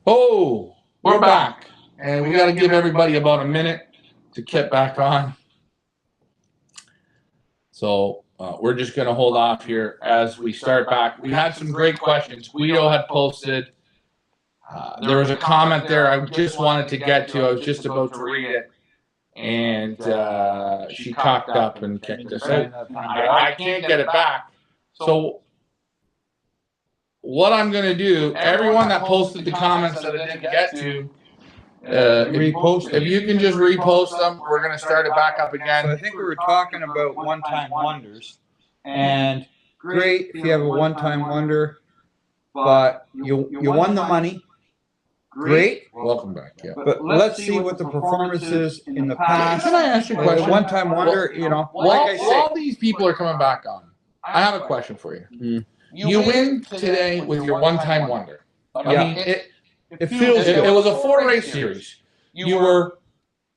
Oh, we're back. And we got to give everybody about a minute to get back on. So we're just going to hold off here as we start back. We had some great questions. Guido had posted. There was a comment there I just wanted to get to. I was just about to read it. And she cocked up and kicked us out. I can't get it back. So what I'm going to do, everyone that posted the comments that I didn't get to, if you can just repost them, we're going to start it back up again. So I think we were talking about one-time wonders, and great if you have a one-time wonder, but you won the money. Great. Welcome back. Yeah. But let's see what the performance is in the past. Can I ask you a question? One-time wonder, you know, like I say, all these people are coming back on. I have a question for you. Mm. You win today with your one-time wonder. I mean, it feels good. It was a 4-race series. You were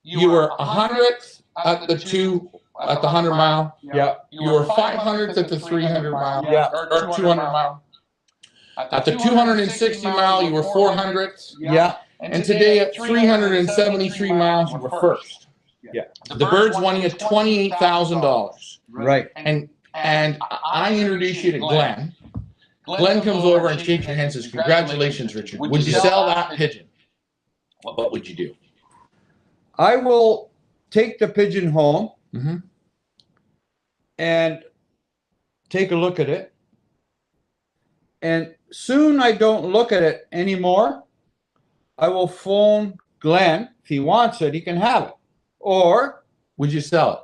100th at the 100 mile. Yeah. You were 500th at the 300 mile. Yeah. Or 200 mile. At the 260 mile, you were 400th. Yeah. And today at 373 miles, you were first. Yeah. The Birds won you $28,000. Right. And I introduce you to Glenn. Glenn comes over and shakes your hand and says, "Congratulations, Richard. Would you sell that pigeon?" What would you do? I will take the pigeon home and take a look at it. And soon I don't look at it anymore. I will phone Glenn. If he wants it, he can have it. Or would you sell it?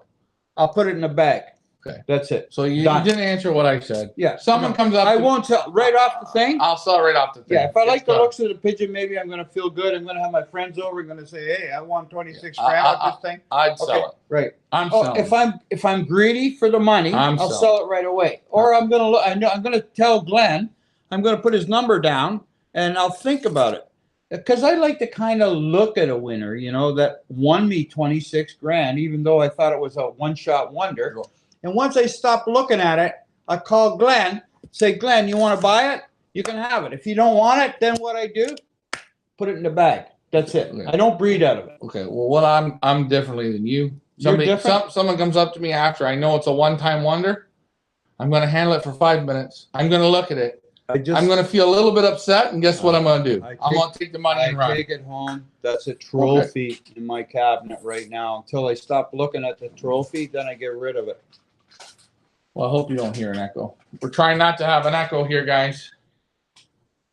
I'll put it in a bag. Okay. That's it. So you didn't answer what I said. Yeah. Someone comes up. I won't sell right off the thing. I'll sell right off the thing. Yeah. If I like the looks of the pigeon, maybe I'm going to feel good. I'm going to have my friends over. I'm going to say, "Hey, I won 26 grand off this thing." I'd sell it. Right. I'm selling. If I'm greedy for the money, I'll sell it right away. Or I'm going to look. I'm going to tell Glenn. I'm going to put his number down and I'll think about it. Because I like to kind of look at a winner, you know, that won me 26 grand, even though I thought it was a one-shot wonder. Sure. And once I stop looking at it, I call Glenn, say, "Glenn, you want to buy it? You can have it. If you don't want it, then what I do, put it in the bag. That's it. Okay. I don't breed out of it." Okay. Well, what I'm differently than you. Someone comes up to me after I know it's a one-time wonder. I'm going to handle it for 5 minutes. I'm going to look at it. I'm going to feel a little bit upset, and guess what I'm going to do? I'm going to take the money and run. I take it home. That's a trophy in my cabinet right now. Until I stop looking at the trophy, then I get rid of it. Well, I hope you don't hear an echo. We're trying not to have an echo here, guys.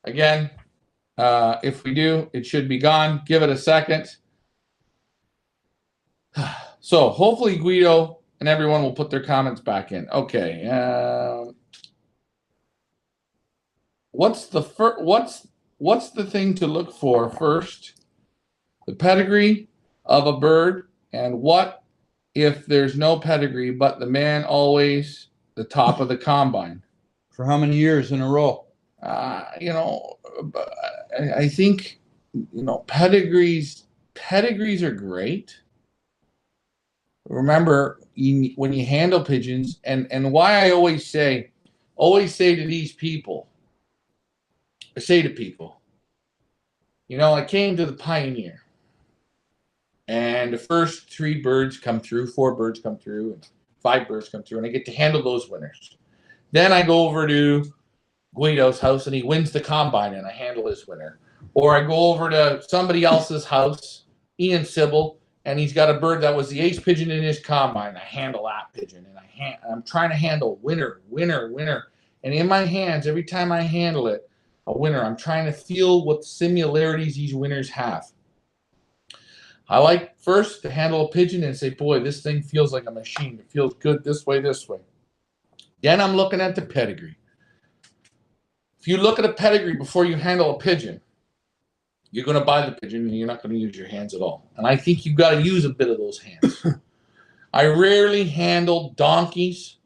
Again, if we do, it should be gone. Give it a second. So hopefully Guido and everyone will put their comments back in. Okay. What's the thing to look for first? The pedigree of a bird, and what if there's no pedigree, but the man always the top of the combine? For how many years in a row? You know, I think, you know, pedigrees are great. Remember, when you handle pigeons, and why I always say to these people, I say to people, you know, I came to the Pioneer, and the first 3 birds come through, 4 birds come through, and 5 birds come through, and I get to handle those winners. Then I go over to Guido's house, and he wins the combine, and I handle his winner. Or I go over to somebody else's house, Ian Sybil, and he's got a bird that was the ace pigeon in his combine. I handle that pigeon, and I'm trying to handle winner. And in my hands, every time I handle it, a winner, I'm trying to feel what similarities these winners have. I like first to handle a pigeon and say, "Boy, this thing feels like a machine. It feels good this way, this way." Then I'm looking at the pedigree. If you look at a pedigree before you handle a pigeon, you're going to buy the pigeon and you're not going to use your hands at all. And I think you've got to use a bit of those hands. I rarely handle donkeys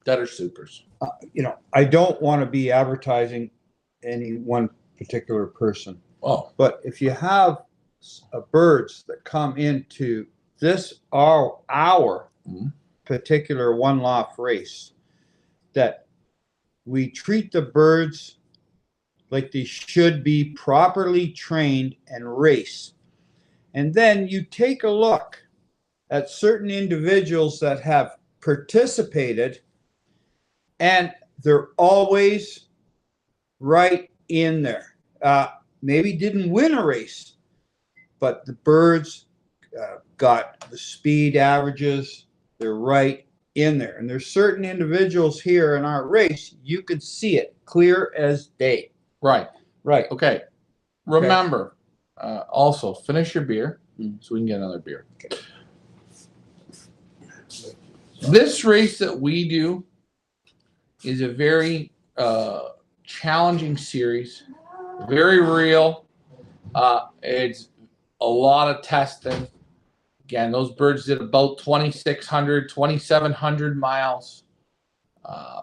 that are supers. You know, I don't want to be advertising any one particular person. Oh. But if you have birds that come into this our particular one-loft race, that we treat the birds like they should be, properly trained and race. And then you take a look at certain individuals that have participated, and they're always right in there. Maybe didn't win a race, but the birds got the speed averages. They're right in there. And there's certain individuals here in our race, you could see it clear as day. Right. Right. Okay. Remember, also finish your beer so we can get another beer. Okay. This race that we do is a very challenging series, very real. It's a lot of testing. Again, those birds did about 2,600, 2,700 miles.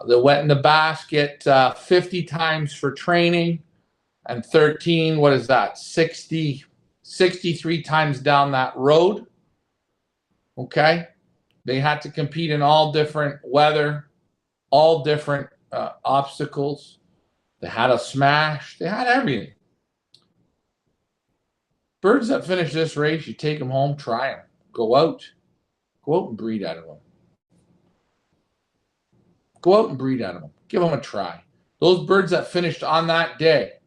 They went in the basket 50 times for training, and 13, what is that, 63 times down that road. Okay? They had to compete in all different weather, all different obstacles. They had a smash. They had everything. Birds that finish this race, you take them home, try them. Go out and breed out of them. Go out and breed out of them. Give them a try. Those birds that finished on that day,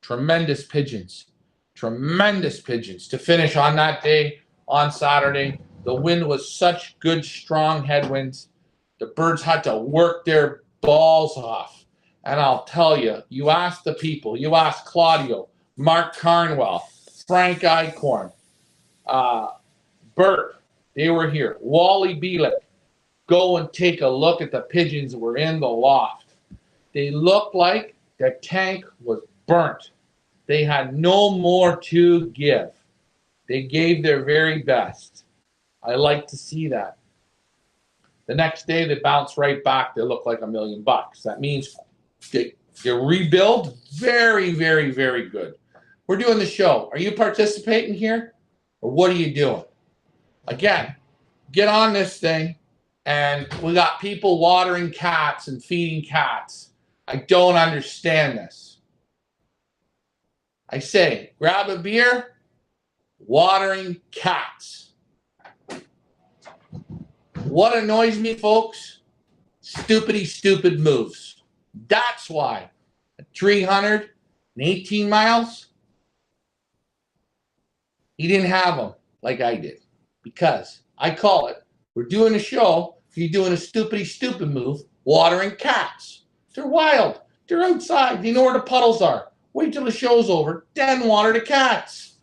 tremendous pigeons to finish on that day, on Saturday. The wind was such good, strong headwinds. The birds had to work their balls off. And I'll tell you, you ask the people, you ask Claudio, Mark Carnwell, Frank Eichhorn, Bert, they were here. Wally Bielek. Go and take a look at the pigeons that were in the loft. They looked like the tank was burnt. They had no more to give. They gave their very best. I like to see that. The next day, they bounce right back. They look like $1 million. That means they rebuild very, very, very good. We're doing the show. Are you participating here? Or what are you doing? Again, get on this thing. And we got people watering cats and feeding cats. I don't understand this. I say, grab a beer, watering cats. What annoys me, folks? Stupid moves. That's why. 318 miles, he didn't have them like I did. Because I call it, we're doing a show, you're doing a stupid move, watering cats. They're wild. They're outside. They know where the puddles are. Wait till the show's over, then water the cats.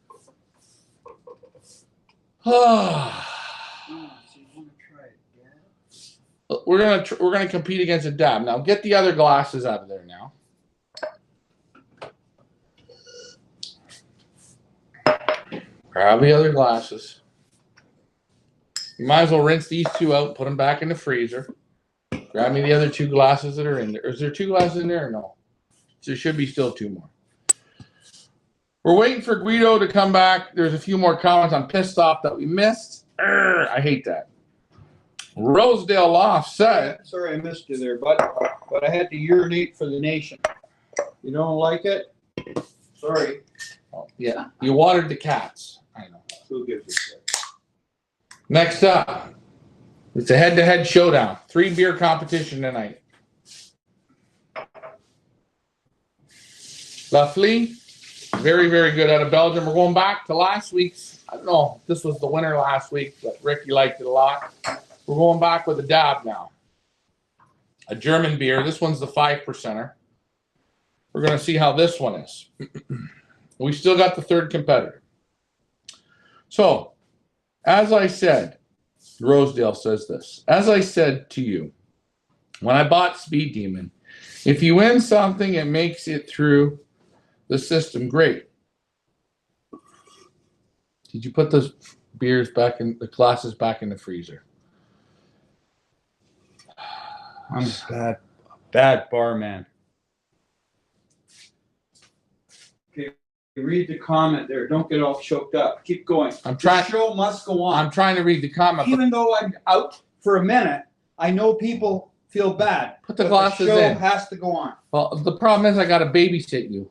We're gonna compete against a dab. Now get the other glasses out of there now. Grab the other glasses. You might as well rinse these two out, put them back in the freezer. Grab me the other 2 glasses that are in there. Is there 2 glasses in there or no? There should be still 2 more. We're waiting for Guido to come back. There's a few more comments. I'm pissed off that we missed. I hate that. Rosedale Loft said... Sorry I missed you there, but I had to urinate for the nation. You don't like it? Sorry. Oh, yeah, you watered the cats. I know. Who gives a shit? Next up, it's a head-to-head showdown. 3 beer competition tonight. Lafley, very, very good out of Belgium. We're going back to last week's. I don't know if this was the winner last week, but Ricky liked it a lot. We're going back with a dab now. A German beer. This one's the 5%er. We're going to see how this one is. We still got the 3rd competitor. So, as I said, Rosedale says this. As I said to you, when I bought Speed Demon, if you win something, it makes it through the system. Great. Did you put those beers back in the glasses back in the freezer? I'm a bad barman. Okay, read the comment there. Don't get all choked up. Keep going. I'm trying. The show must go on. I'm trying to read the comment. Even though I'm out for a minute, I know people feel bad. Put the glasses in. The show has to go on. Well, the problem is I got to babysit you.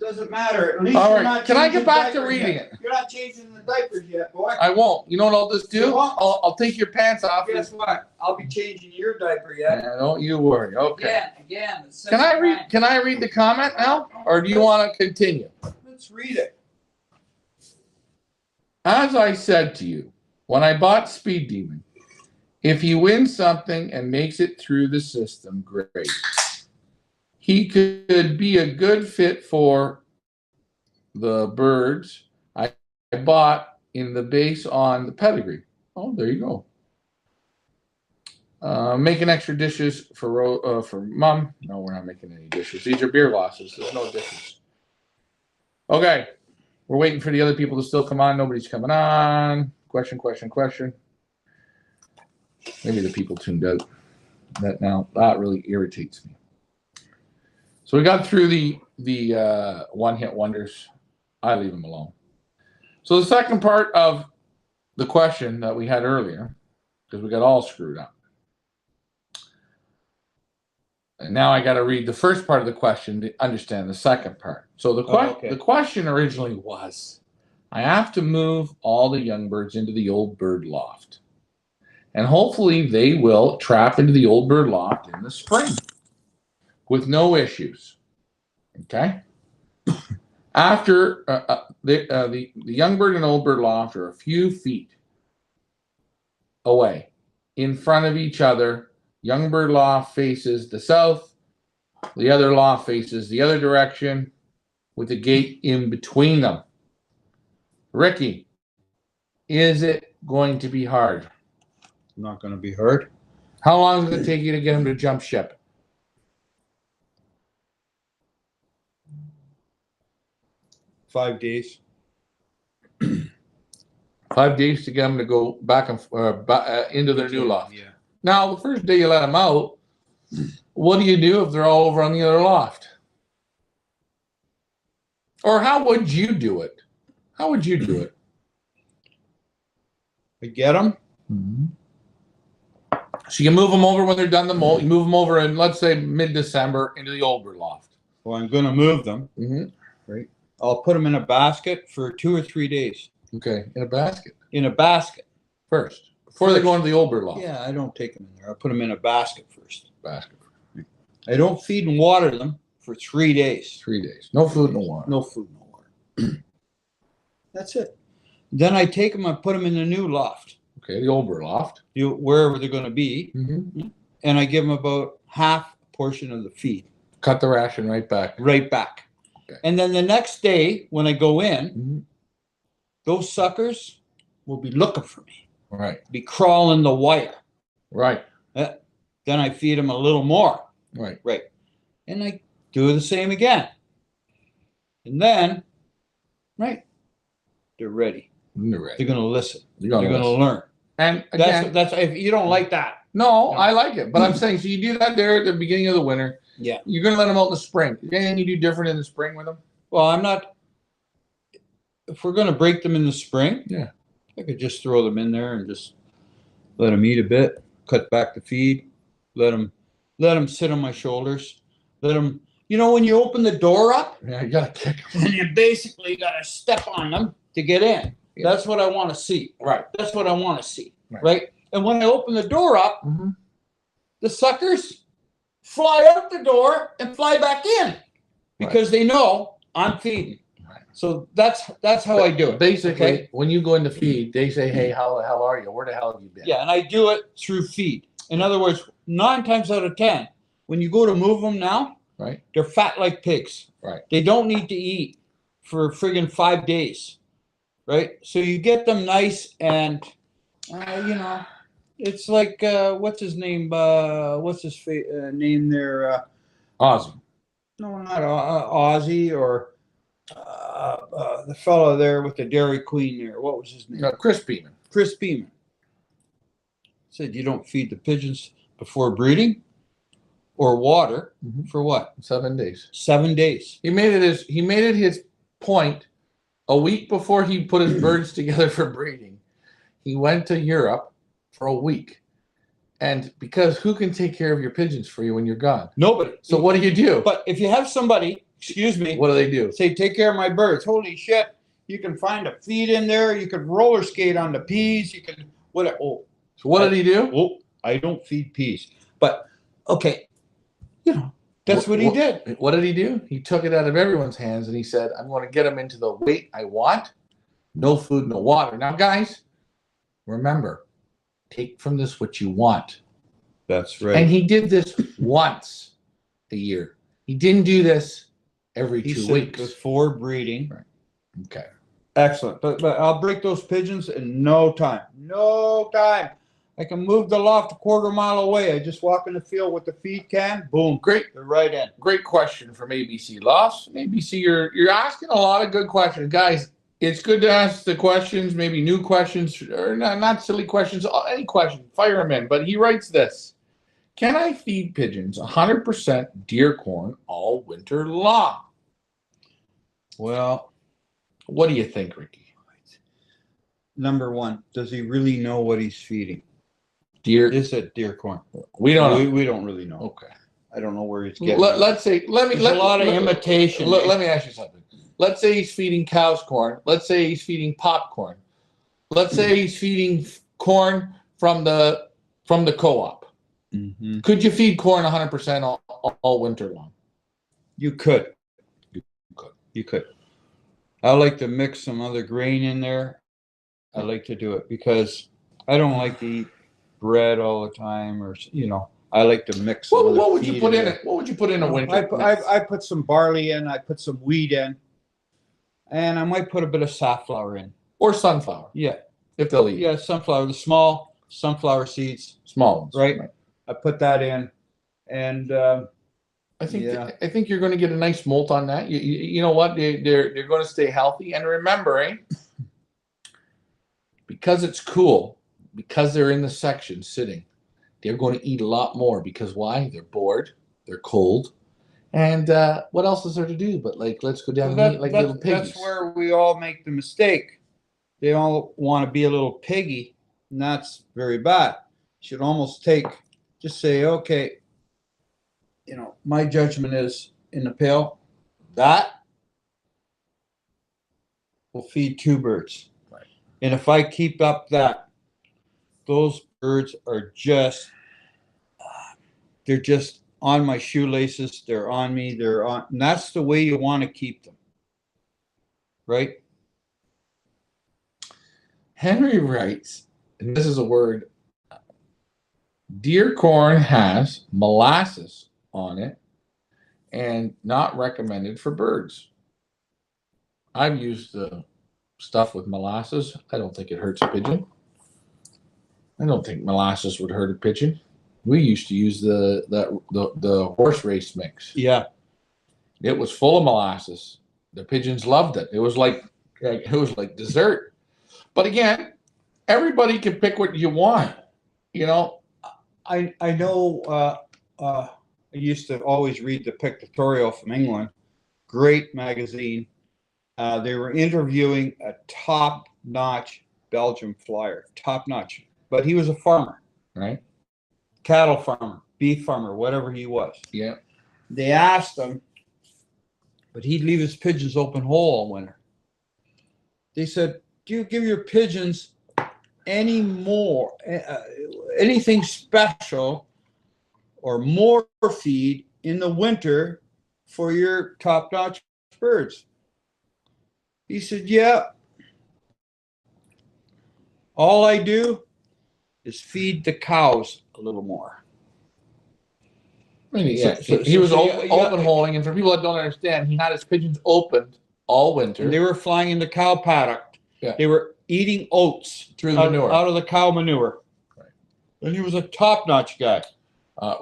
Doesn't matter. At least All you're right. not Can I get changing back to diapers reading yet. it? You're not changing the diapers yet, boy. I won't. You know what I'll just do? You won't? I'll take your pants off. Guess what? I'll be changing your diaper yet. Yeah, don't you worry. Okay. Again. Can I read the comment now, or do you want to continue? Let's read it. As I said to you, when I bought Speed Demon, if he wins something and makes it through the system, great. He could be a good fit for the birds I bought in the base on the pedigree. Oh, there you go. Making extra dishes for Mom. No, we're not making any dishes. These are beer losses. There's no dishes. Okay. We're waiting for the other people to still come on. Nobody's coming on. Question. Maybe the people tuned out. That really irritates me. So we got through the one-hit wonders. I leave them alone. So the second part of the question that we had earlier, because we got all screwed up. And now I got to read the first part of the question to understand the second part. So the question originally was, I have to move all the young birds into the old bird loft. And hopefully they will trap into the old bird loft in the spring with no issues. Okay? After the young bird and old bird loft are a few feet away, in front of each other. Young bird loft faces the south. The other loft faces the other direction with a gate in between them. Ricky, is it going to be hard? Not going to be hard. How long does it take you to get him to jump ship? 5 days. 5 days to get them to go back and into their new loft. Yeah. Now, the first day you let them out, what do you do if they're all over on the other loft? Or how would you do it? How would you do it? We get them. Mm-hmm. So you move them over when they're done the molt. You move them over in, let's say, mid-December into the old bird loft. Well, I'm going to move them. Mm-hmm. Right. I'll put them in a basket for 2 or 3 days. Okay, in a basket. In a basket. First. Before they go into the old bird loft. Yeah, I don't take them in there. I'll put them in a basket first. Basket. I don't feed and water them for 3 days. 3 days. No food, no water. No food, no water. That's it. Then I take them and put them in the new loft. Okay, the old bird loft. Wherever they're going to be. Mm-hmm. And I give them about half a portion of the feed. Cut the ration right back. Right back. Okay. And then the next day when I go in, mm-hmm. those suckers will be looking for me. Right. Be crawling the wire. Right. Then I feed them a little more. Right. Right. And I do the same again. And then, right, they're ready. They're ready. They're going to listen. They're going to learn. And again, that's if you don't like that. No, I like it. But I'm saying, so you do that there at the beginning of the winter. Yeah. You're going to let them out in the spring. Is there anything you do different in the spring with them? Well, I'm not. If we're going to break them in the spring, yeah, I could just throw them in there and just let them eat a bit, cut back the feed, let them sit on my shoulders, let them, you know, when you open the door up, yeah, you got to kick them. And you basically got to step on them to get in. Yeah. That's what I want to see. Right. That's what I want to see. Right. And when I open the door up, mm-hmm. the suckers fly out the door and fly back in because they know I'm feeding. Right. So that's how I do it. Basically, when you go into feed, they say, "Hey, how the hell are you? Where the hell have you been?" Yeah, and I do it through feed. In other words, 9 times out of 10, when you go to move them now, right, they're fat like pigs. Right. They don't need to eat for friggin' 5 days. Right. So you get them nice and, you know, it's like, what's his name? What's his name there? Ozzy. No, not Ozzy or the fellow there with the Dairy Queen there. What was his name? Chris Beeman. Chris Beeman. Said you don't feed the pigeons before breeding or water mm-hmm. for what? 7 days. 7 days. He made it his point a week before he put his birds together for breeding. He went to Europe for a week. And because who can take care of your pigeons for you when you're gone? Nobody. So what do you do? But if you have somebody, excuse me. What do they do? Say, take care of my birds. Holy shit. You can find a feed in there. You could roller skate on the peas. You can, what? Oh. So what did he do? Oh, I don't feed peas. But, okay, you know, that's what he did. What did he do? He took it out of everyone's hands and he said, I'm going to get them into the weight I want. No food, no water. Now, guys, remember, take from this what you want. That's right. And he did this once a year. He didn't do this every 2 weeks. Before breeding. Right. Okay. Excellent. But I'll break those pigeons in no time. No time. I can move the loft a quarter mile away. I just walk in the field with the feed can. Boom. Great. They're right in. Great question from ABC Lofts. ABC, you're asking a lot of good questions. Guys, it's good to ask the questions, maybe new questions, or not silly questions, any question. Fire them in. But he writes this. Can I feed pigeons 100% deer corn all winter long? Well, what do you think, Ricky? Number one, does he really know what he's feeding? Deer. Is it deer corn? We don't know. We don't really know. Okay. I don't know where he's getting Let's say, let me, There's a lot of imitation. Let me ask you something. Let's say he's feeding cows corn. Let's say he's feeding popcorn. Let's say he's feeding corn from the co-op. Mm-hmm. Could you feed corn 100% all winter long? You could. You could. I like to mix some other grain in there. I like to do it because I don't like to eat bread all the time, or you know, I like to mix. What would you put in it? What would you put in a winter? I put some barley in. I put some wheat in, and I might put a bit of safflower in, or sunflower. Yeah, if they'll eat. Yeah, sunflower, the small sunflower seeds, small ones, right? I put that in, and I think you're going to get a nice molt on that. You know what? They're going to stay healthy, and remember, because it's cool, because they're in the section sitting, they're going to eat a lot more because why? They're bored, they're cold, and what else is there to do but let's go down and eat like little piggies. That's where we all make the mistake. They all want to be a little piggy, and that's very bad. You should almost just say, okay, you know, my judgment is in the pail, that will feed 2 birds. Right. And if I keep up that, those birds are just, they're just on my shoelaces. They're on me. And that's the way you want to keep them. Right? Henry writes, and this is a word, deer corn has molasses on it and not recommended for birds. I've used the stuff with molasses. I don't think it hurts a pigeon. I don't think molasses would hurt a pigeon. We used to use the horse race mix. Yeah. It was full of molasses. The pigeons loved it. It was like dessert. But again, everybody can pick what you want. You know, I know I used to always read the Pictorial from England. Great magazine. They were interviewing a top-notch Belgian flyer. Top-notch. But he was a farmer. Right. Cattle farmer, beef farmer, whatever he was. Yeah. They asked him, but he'd leave his pigeons open whole all winter. They said, do you give your pigeons anything special or more feed in the winter for your top-notch birds? He said, yeah. All I do is feed the cows a little more. I mean, yeah, he was open holing, and for people that don't understand, he had his pigeons opened all winter. And they were flying in the cow paddock. Yeah. They were eating oats through the manure. Out of the cow manure. Right. And he was a top-notch guy.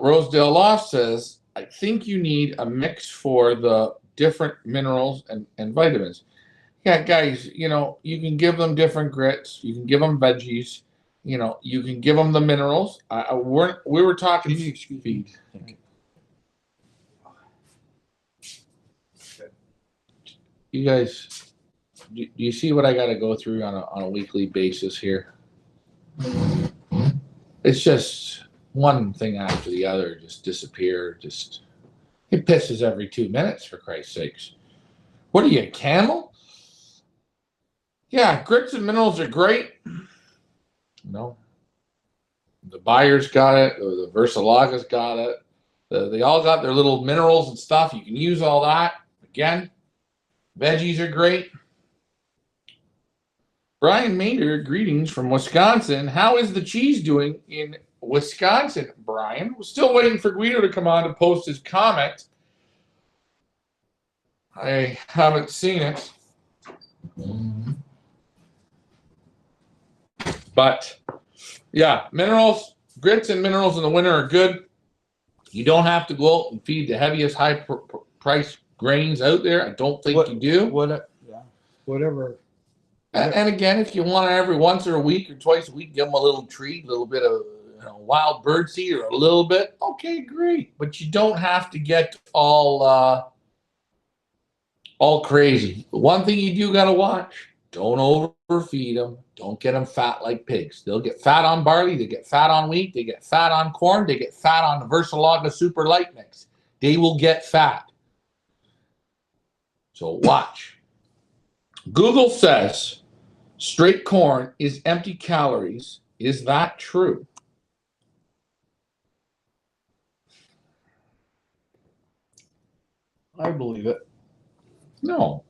Rosedale Loft says, I think you need a mix for the different minerals and vitamins. Yeah, guys, you know, you can give them different grits. You can give them veggies. You know, you can give them the minerals. We were talking feed. Thank you. You guys, do you see what I got to go through on a weekly basis here? It's just one thing after the other just disappear. It pisses every 2 minutes, for Christ's sakes. What are you, a camel? Yeah, grits and minerals are great. No. The Bayer's got it. The Versalaga's got it. They all got their little minerals and stuff. You can use all that. Again, veggies are great. Brian Maynard, greetings from Wisconsin. How is the cheese doing in Wisconsin, Brian? We're still waiting for Guido to come on to post his comment. I haven't seen it. But, yeah, minerals, grits and minerals in the winter are good. You don't have to go out and feed the heaviest high-price grains out there. I don't think you do. Whatever. And again, if you want to every once or a week or twice a week, give them a little treat, a little bit of wild bird seed or a little bit. Okay, great. But you don't have to get all crazy. One thing you do got to watch, don't overfeed them. Don't get them fat like pigs. They'll get fat on barley. They get fat on wheat. They get fat on corn. They get fat on the Versalaga Super Light Mix. They will get fat. So watch. Google says straight corn is empty calories. Is that true? I believe it. No.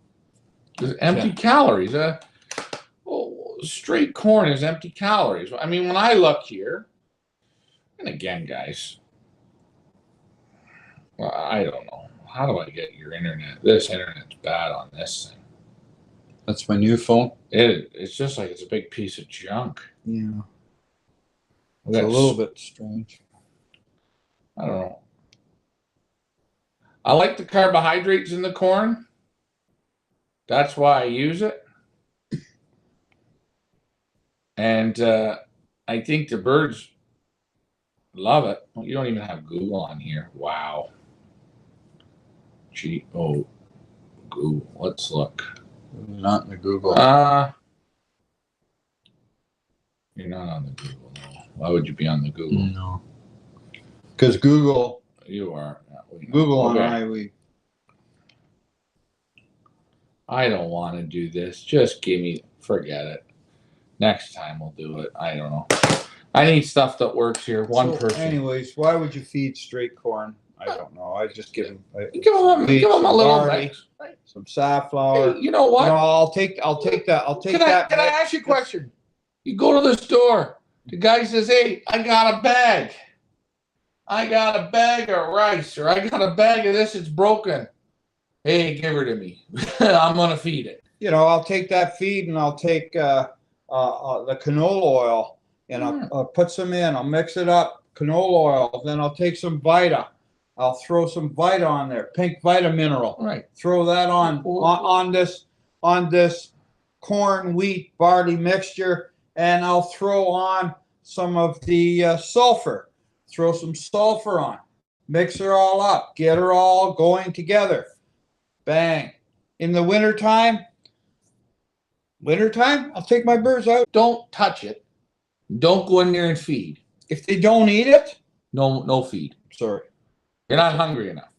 It's empty calories. Straight corn is empty calories. I mean, when I look here, and again, guys, well, I don't know. How do I get your internet? This internet's bad on this thing. That's my new phone. It's just like it's a big piece of junk. Yeah. It's a little bit strange. I don't know. I like the carbohydrates in the corn. That's why I use it. And I think the birds love it. Well, you don't even have Google on here. Wow. Google. Let's look. Not in the Google. You're not on the Google, no. Why would you be on the Google? No. Because Google. You are. Google okay. and I don't want to do this. Just forget it. Next time we'll do it. I don't know. I need stuff that works here. One person. Anyways, why would you feed straight corn? I don't know. I just give them. Give them a little mix. Some safflower. Hey, you know what? I'll take that. Can I ask you a question? You go to the store. The guy says, "Hey, I got a bag. I got a bag of rice, or I got a bag of this. It's broken. Hey, give her to me. I'm gonna feed it." I'll take that feed and I'll take the canola oil and I'll put some in. I'll mix it up, canola oil. Then I'll take some Vita. I'll throw some Vita on there, pink Vita mineral. Right. Throw that on this corn, wheat, barley mixture, and I'll throw on some of the sulfur. Throw some sulfur on. Mix her all up. Get her all going together. Bang. In the wintertime, I'll take my birds out. Don't touch it. Don't go in there and feed. If they don't eat it, no feed. Sorry. You're not hungry enough.